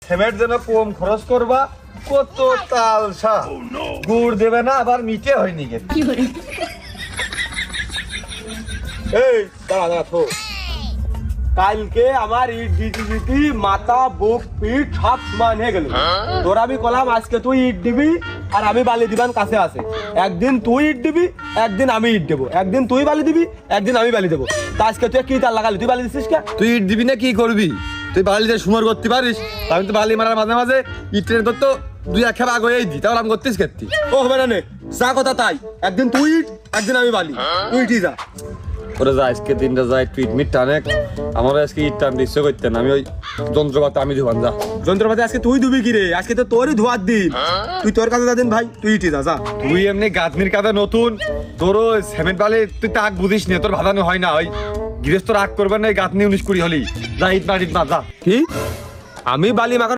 Cement যেন কম খরচ করবা, কত তালসা গুড় দেবে না, আবার মিটে হয়নি গে। এই দাঁড়া দাঁড়া থো, কালকে আমার ইট দিতে মাথা বুক পিঠ সব সমান হয়ে গেল। তোর আমি কলাম আজকে তুই ইট দিবি আর আমি বালি দিবান কাছে আছে। একদিন তুই ইট দিবি, একদিন আমি ইট দেবো, একদিন তুই বালি দিবি, একদিন আমি বালি দেবো। তা আজকে তুই কি তার লাগালি? তুই বালি দিছিস কে? তুই ইট দিবি না কি করবি? তুই বালিতে সুমার করতে পারিস? আমি তো বালি মারার মাঝে মাঝে ইটের তো দুই এক খেপ আগে দিই, তাহলে আমি করতিস ক্ষেত্রে। ও হবে না নে, যা কথা তাই। একদিন তুই ইট, একদিন আমি বালি। তুই ইটই যা। ওরে যা, আজকে দিনটা যা, একটু ইট মিট টানে। আমার আজকে ইট টান ইচ্ছে করতেন, আমি ওই যন্ত্রপাতি আমি ধোয়ান যা। যন্ত্রপাতি আজকে তুই ধুবি কি রে? আজকে তো তোরই ধোয়ার দিন। তুই তোর কাছে যা দিন ভাই, তুই ইটই যা যা। তুই এমনি গাঁথনির কাদা নতুন, তোরও সিমেন্ট বালি তুই তাক বুঝিস নি, তোর ভাদানো হয় না। ওই গৃহস্থ রাগ করবেন না, গাঁথনি 19-20 হলি। যা ইট মার যা। কি? আমি বালি মাখা